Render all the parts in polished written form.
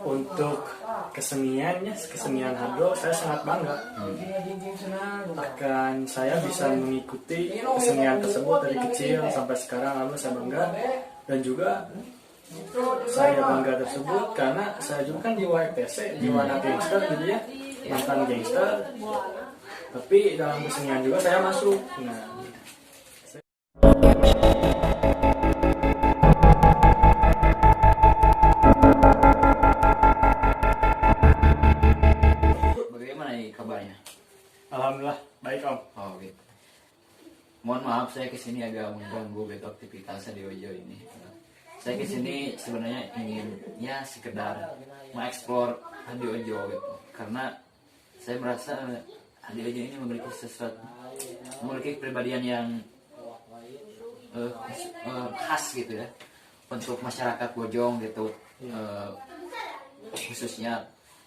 Untuk kesenian Hado, saya sangat bangga. Akan saya bisa mengikuti kesenian tersebut dari kecil sampai sekarang, lalu saya bangga. Dan juga saya bangga tersebut karena saya juga kan jiwa FTC, jiwa anak gangster gitu ya, mantan gangster. Tapi dalam kesenian juga saya masuk. Nah, bagaimana nih kabarnya? alhamdulillah baik Om. Oh gitu. Mohon maaf saya kesini agak mengganggu gitu aktivitas di Ojo ini. Saya kesini sebenarnya ingin ya sekedar mengeksplor Hadi Ojo gitu. Karena saya merasa Hadi Ojo ini memiliki kepribadian yang khas gitu ya untuk masyarakat Bojong gitu, khususnya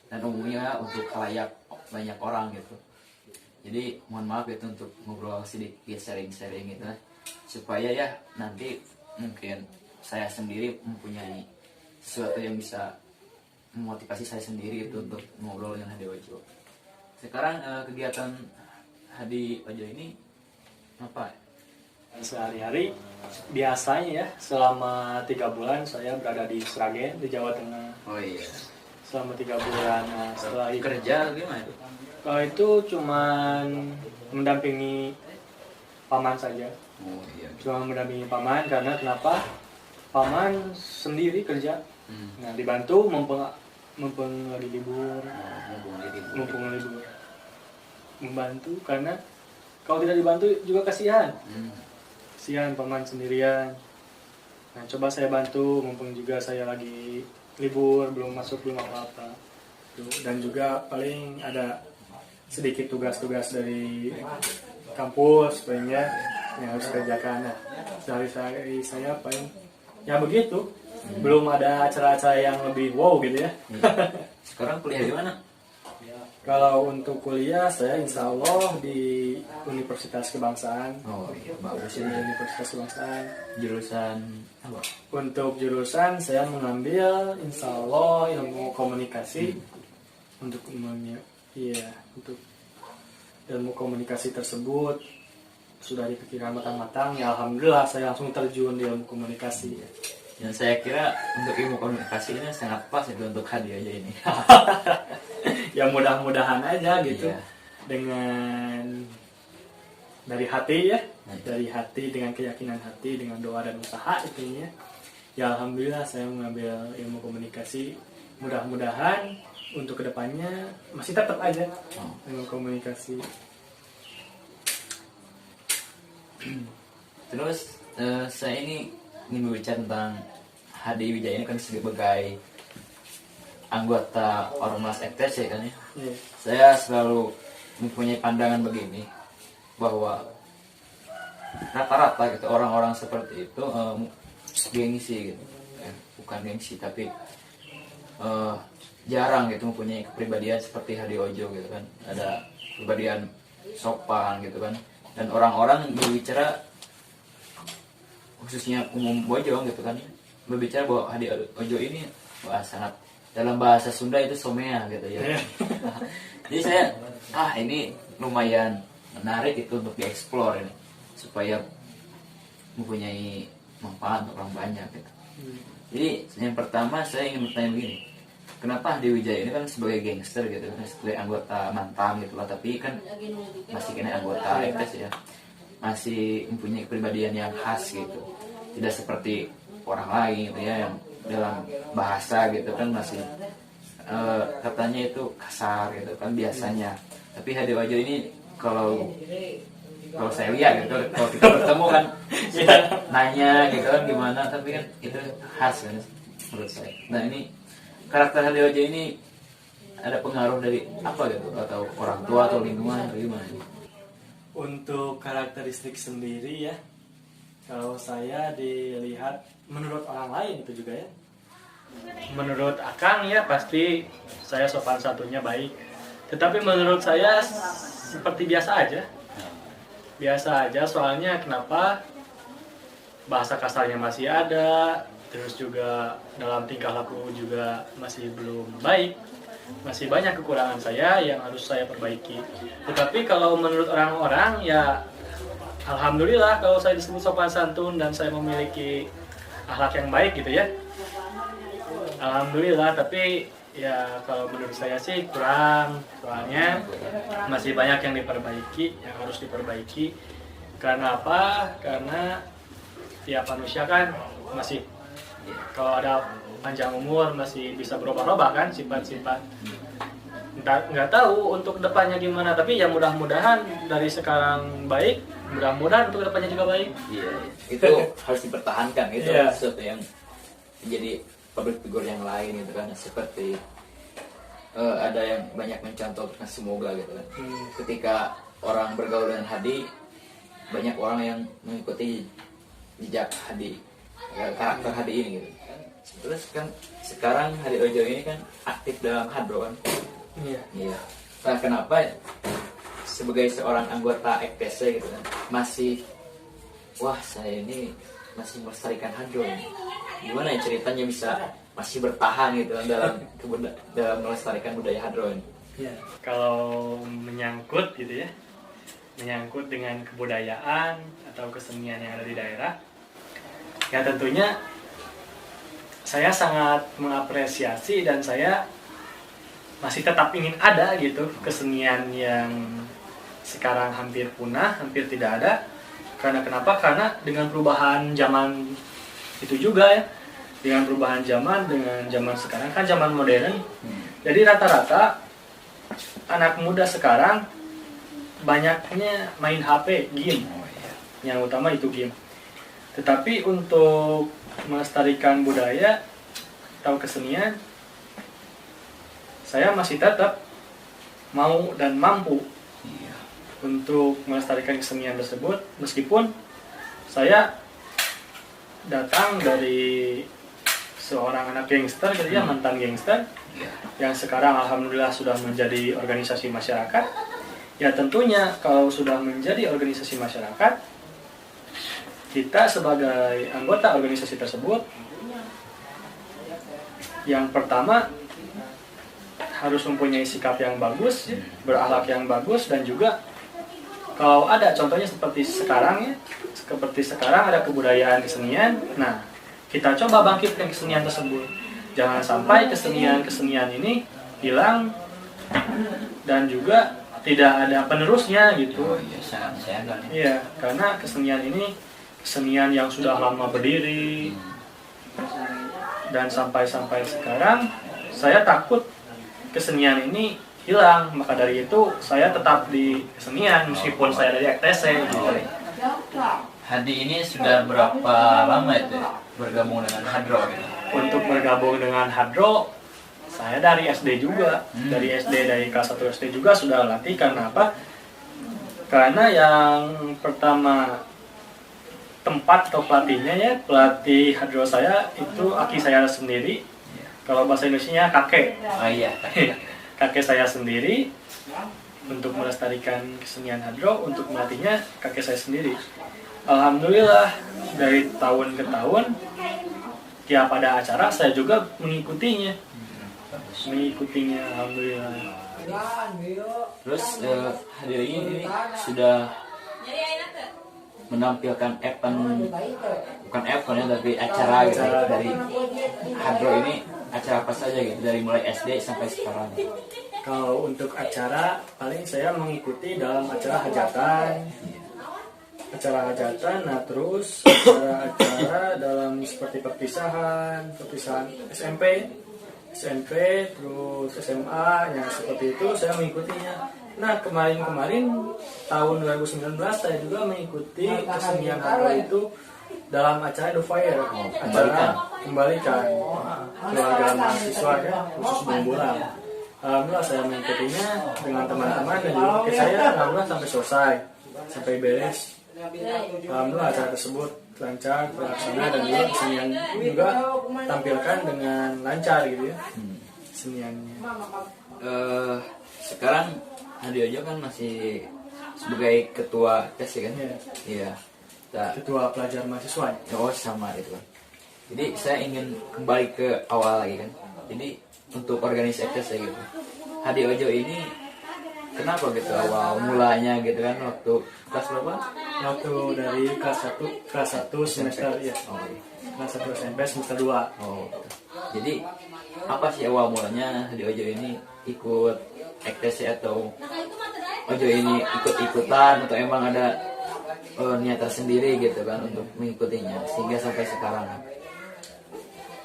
dan umumnya untuk khalayak banyak orang gitu. Jadi mohon maaf itu untuk ngobrol sedikit sharing-sharing gitu supaya ya nanti mungkin saya sendiri mempunyai sesuatu yang bisa memotivasi saya sendiri itu untuk ngobrol dengan Hadi Ojo. Sekarang kegiatan Hadi Ojo ini apa? Sehari-hari biasanya ya selama 3 bulan saya berada di Sragen di Jawa Tengah. Oh iya. Selama 3 bulan. Nah, setelah itu Kerja gimana itu? kalau itu cuman mendampingi paman saja. Oh iya. Cuma mendampingi paman karena kenapa? Paman sendiri kerja. Nah, dibantu mumpung lagi libur. Mumpung libur. Membantu karena kalau tidak dibantu juga kasihan. Kasihan paman sendirian. Nah, coba saya bantu mumpung juga saya lagi libur, belum masuk belum apa-apa. Dan juga paling ada sedikit tugas-tugas dari kampus paling yang harus kerjakan. Nah, sehari-hari saya paling ya begitu. Belum ada acara-acara yang lebih wow gitu ya. Sekarang kuliah di mana? Kalau untuk kuliah saya insya Allah di Universitas Kebangsaan. Oh iya, bagus Di ya. Universitas Kebangsaan. Jurusan apa? Untuk jurusan saya mengambil insya Allah ilmu komunikasi. Untuk untuk ilmu komunikasi tersebut sudah dipikirkan matang-matang. Ya alhamdulillah saya langsung terjun di ilmu komunikasi. Yang saya kira untuk ilmu komunikasi ini sangat pas itu untuk Hadi aja ini. Ya mudah-mudahan aja gitu. Iya. Dengan dari hati ya, dari hati dengan keyakinan hati, dengan doa dan usaha intinya. Ya alhamdulillah saya mengambil ilmu komunikasi. Mudah-mudahan untuk kedepannya masih tetap aja ilmu komunikasi. Terus saya ini ingin berbicara tentang Hadi Wijaya ini kan sebagai anggota Ormas FTC kan ya. Yeah. Saya selalu mempunyai pandangan begini bahwa rata-rata gitu orang-orang seperti itu gengsi gitu. Bukan gengsi tapi jarang gitu mempunyai kepribadian seperti Hadi Ojo gitu kan. Ada kepribadian sopan gitu kan. Dan orang-orang berbicara khususnya umum Bojong gitu kan berbicara bahwa Hadi Ojo ini sangat dalam bahasa Sunda itu somea gitu ya. Jadi saya ini lumayan menarik itu untuk dieksplor ini supaya mempunyai manfaat untuk orang banyak gitu. Jadi yang pertama saya ingin bertanya begini, kenapa Hadi Wijaya ini kan sebagai gangster gitu kan, sebagai anggota mantan gitu lah, tapi kan masih kena anggota FTC ya, masih mempunyai kepribadian yang khas gitu, tidak seperti orang lain gitu ya yang dalam bahasa gitu kan masih katanya itu kasar gitu kan biasanya. Tapi Hadi Ojo ini kalau saya lihat gitu, kalau kita bertemu kan nanya gitu kan gimana, tapi kan itu khas kan menurut saya. Nah ini karakter Hadi Ojo ini ada pengaruh dari apa gitu, atau orang tua atau lingkungan atau gimana? Untuk karakteristik sendiri ya, kalau saya dilihat menurut orang lain itu juga ya. Menurut Akang ya pasti saya sopan satunya baik. Tetapi menurut saya seperti biasa aja. Biasa aja soalnya kenapa? Bahasa kasarnya masih ada, terus juga dalam tingkah laku juga masih belum baik, masih banyak kekurangan saya yang harus saya perbaiki. Tetapi kalau menurut orang-orang ya alhamdulillah kalau saya disebut sopan santun dan saya memiliki akhlak yang baik gitu ya, alhamdulillah. Tapi ya kalau menurut saya sih kurang, soalnya masih banyak yang diperbaiki, yang harus diperbaiki. Karena apa? Karena tiap manusia kan masih, kalau ada panjang umur masih bisa berubah-ubah kan sifat-sifat. Nggak tahu untuk depannya gimana, tapi ya mudah-mudahan dari sekarang baik, mudah-mudahan untuk depannya juga baik. Iya, itu harus dipertahankan gitu. Iya. Sesuatu yang menjadi public figure yang lain gitu kan, seperti ada yang banyak mencontohkan semoga gitu kan. Ketika orang bergaul dengan Hadi, banyak orang yang mengikuti jejak Hadi, karakter Hadi ini gitu. Terus kan sekarang Hadi Ojo ini kan aktif dalam hadro kan. Iya. Iya. Nah, kenapa sebagai seorang anggota FPC gitu kan masih, wah saya ini masih melestarikan hadro ini. Gimana ya ceritanya bisa masih bertahan gitu kan dalam melestarikan budaya hadro ini? Ya, kalau menyangkut gitu ya, menyangkut dengan kebudayaan atau kesenian yang ada di daerah, ya tentunya saya sangat mengapresiasi dan saya masih tetap ingin ada gitu kesenian yang sekarang hampir punah, hampir tidak ada. Karena kenapa? Karena dengan perubahan zaman itu juga ya, dengan perubahan zaman, dengan zaman sekarang kan zaman modern. Jadi rata-rata anak muda sekarang banyaknya main HP, game. Yang utama itu game. Tetapi untuk melestarikan budaya atau kesenian, saya masih tetap mau dan mampu untuk melestarikan kesenian tersebut, meskipun saya datang dari seorang anak gangster gitu ya, mantan gangster yang sekarang alhamdulillah sudah menjadi organisasi masyarakat. Ya tentunya kalau sudah menjadi organisasi masyarakat, kita sebagai anggota organisasi tersebut, yang pertama harus mempunyai sikap yang bagus, berakhlak yang bagus, dan juga kalau ada contohnya seperti sekarang ya, seperti sekarang ada kebudayaan kesenian, nah kita coba bangkitkan kesenian tersebut. Jangan sampai kesenian ini hilang dan juga tidak ada penerusnya gitu. Iya, karena kesenian ini kesenian yang sudah lama berdiri dan sampai sekarang saya takut kesenian ini hilang. Maka dari itu saya tetap di kesenian meskipun saya dari FTC gitu. Hadi ini sudah berapa lama itu bergabung dengan hadro gitu? Untuk bergabung dengan hadro, saya dari SD juga. Dari SD, dari kelas 1 SD juga sudah latih. Karena apa? Karena yang pertama tempat atau pelatihnya ya, pelatih hadro saya itu aki saya sendiri. Kalau bahasa Indonesianya kakek. Oh iya. Kakek saya sendiri. Untuk melestarikan kesenian hadro, untuk melatihnya kakek saya sendiri. Alhamdulillah dari tahun ke tahun tiap ada acara saya juga mengikutinya. Alhamdulillah. Terus Hadi ini sudah menampilkan event, bukan event ya, tapi acara gitu dari hadro ini. Acara apa saja gitu dari mulai SD sampai sekarang? Kalau untuk acara paling saya mengikuti dalam acara hajatan, nah terus acara dalam seperti perpisahan SMP, terus SMA, yang seperti itu saya mengikutinya. Nah kemarin tahun 2019 saya juga mengikuti kesenian hadro itu dalam acara The Fire, acara kembalikan keluarga mahasiswa ya, khusus Bumbulang. Alhamdulillah saya mengikutinya dengan teman-teman dan juga kakek saya. Alhamdulillah sampai selesai, sampai beres. Alhamdulillah acara tersebut lancar terlaksana dan juga kesenian juga tampilkan dengan lancar gitu ya, keseniannya. Sekarang Hadi Ojo kan masih sebagai ketua tes kan? Iya. Ketua pelajar mahasiswa. Oh sama itu kan. Jadi saya ingin kembali ke awal lagi kan. Jadi untuk organisasi saya gitu, Hadi Ojo ini kenapa gitu awal mulanya gitu kan, waktu kelas berapa? Waktu dari kelas 1 semester ya. Oh, iya. Kelas 1 SMP semester 2. Oh, jadi apa sih awal mulanya Hadi Ojo ini ikut EKTC, atau Ojo ini ikut-ikutan, atau emang ada niat tersendiri gitu kan untuk mengikutinya sehingga sampai sekarang?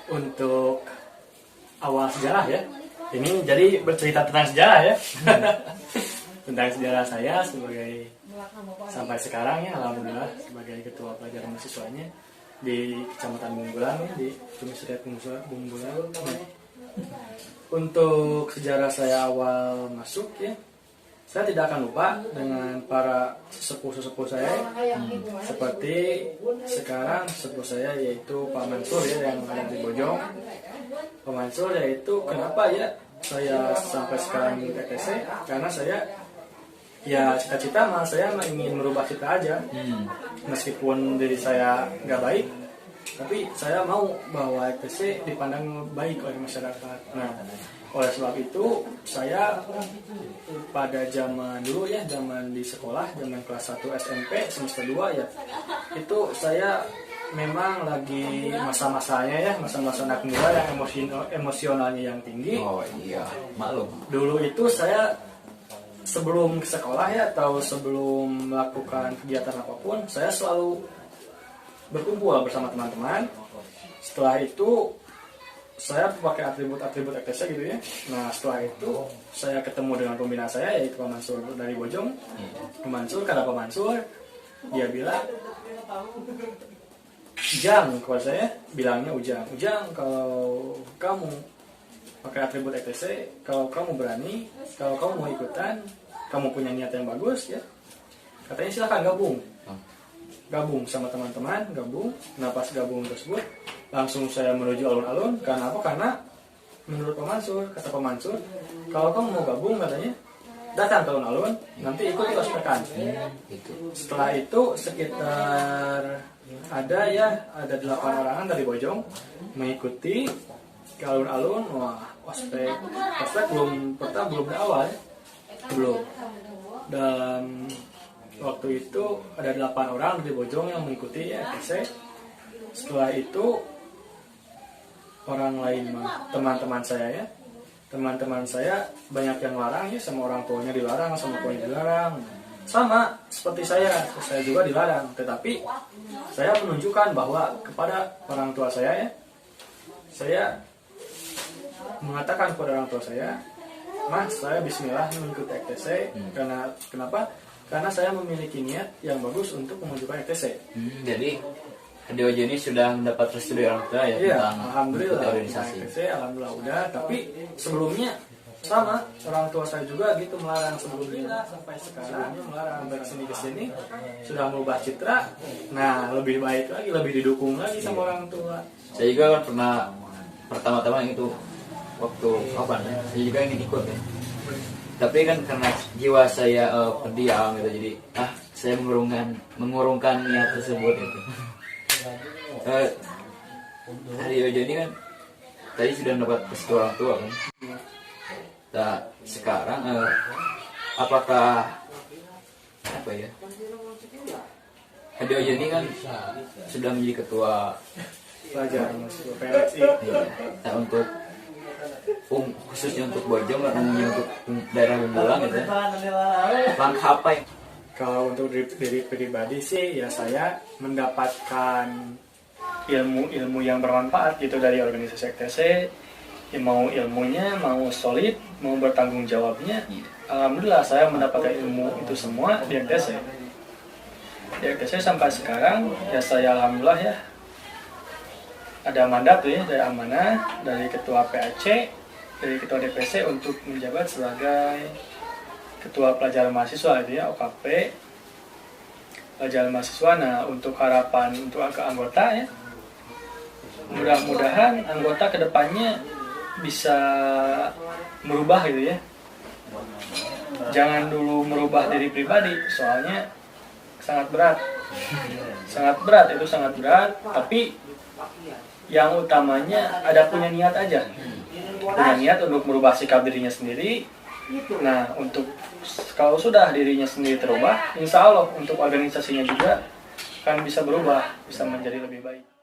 Untuk awal sejarah ya, ini jadi bercerita tentang sejarah ya. Tentang sejarah saya sebagai sampai sekarang ya, alhamdulillah sebagai ketua pelajar mahasiswanya di Kecamatan Bumbulang ya, di Komisariat Bumbulang. Untuk sejarah saya awal masuk ya, saya tidak akan lupa dengan para sesepuh-sesepuh saya, seperti sekarang sesepuh saya yaitu Pak Mansur ya, yang ada di Bojong. Pak Mansur yaitu kenapa ya saya sampai sekarang di EKTC, karena saya ya cita-cita mah saya ingin merubah cita aja. Meskipun diri saya nggak baik, tapi saya mau bahwa EKTC dipandang baik oleh masyarakat. Nah, oleh sebab itu saya pada zaman dulu ya, zaman di sekolah, zaman kelas 1 SMP semester 2 ya, itu saya memang lagi masa-masanya ya, masa-masa anak muda yang emosionalnya yang tinggi. Oh iya, maklum. Dulu itu saya sebelum ke sekolah ya, atau sebelum melakukan kegiatan apapun, saya selalu berkumpul bersama teman-teman. Setelah itu saya pakai atribut-atribut EKTC gitu ya. Nah, setelah itu saya ketemu dengan pembina saya yaitu Pak Mansur dari Bojong. Pak Mansur, kata Pak Mansur, dia bilang, Ujang, kepada saya bilangnya Ujang, kalau kamu pakai atribut EKTC, kalau kamu berani, kalau kamu mau ikutan, kamu punya niat yang bagus ya, katanya silahkan gabung sama teman-teman, gabung. Nah, pas gabung tersebut langsung saya menuju alun-alun. Karena apa? Karena menurut Pak Mansur, kata Pak Mansur, kalau kamu mau gabung, katanya datang ke alun-alun, nanti ikuti ospekan. Setelah itu sekitar ada 8 orangan dari Bojong mengikuti ke alun-alun. Wah, ospek belum ada awal ya. Belum. Dan waktu itu ada 8 orang dari Bojong yang mengikuti ya, EKTC. Setelah itu orang lain, teman-teman saya banyak yang larang ya, sama orang tuanya dilarang, sama tuanya dilarang. Sama seperti saya juga dilarang. Tetapi saya menunjukkan bahwa kepada orang tua saya ya, saya mengatakan kepada orang tua saya, Mas, saya bismillah mengikuti EKTC. Kenapa? Karena saya memiliki niat yang bagus untuk menunjukkan EKTC. Jadi Hadi Ojo ini sudah mendapat restu dari orang tua ya, iya, tentang alhamdulillah organisasi. EKTC, alhamdulillah udah. Tapi sebelumnya sama, orang tua saya juga gitu melarang sebelumnya. Sampai sekarang melarang, sampai kesini sudah merubah citra. Nah, lebih baik lagi, lebih didukung lagi sama orang tua. Saya juga kan pernah pertama-tama itu waktu kapan ya, saya juga ingin ikut ya. Tapi kan karena jiwa saya pendiam gitu, jadi saya mengurungkan niat tersebut gitu. Hadi Ojo ini kan tadi sudah mendapat restu orang tua kan. Nah, sekarang apakah apa ya? Hadi Ojo ini kan sudah menjadi ketua Pelajar PLSI. Iya. Nah, untuk khususnya untuk Bojong dan umumnya untuk daerah Bumbulang gitu ya, langkah apa yang Kalau untuk diri pribadi sih ya, saya mendapatkan ilmu yang bermanfaat gitu dari organisasi EKTC. Ya, mau ilmunya mau solid, mau bertanggung jawabnya, alhamdulillah saya mendapatkan ilmu itu semua di EKTC. Di EKTC sampai sekarang ya, saya alhamdulillah ya ada mandat tuh ya, dari amanah dari ketua PAC, dari ketua DPC untuk menjabat sebagai ketua pelajar mahasiswa itu ya, OKP pelajar mahasiswa. Nah, untuk harapan untuk ke anggota ya, mudah-mudahan anggota kedepannya bisa merubah gitu ya. Jangan dulu merubah diri pribadi, soalnya sangat berat, sangat berat. Tapi yang utamanya ada punya niat aja, punya niat untuk merubah sikap dirinya sendiri. Nah, untuk kalau sudah dirinya sendiri terubah, insya Allah untuk organisasinya juga kan bisa berubah, bisa menjadi lebih baik.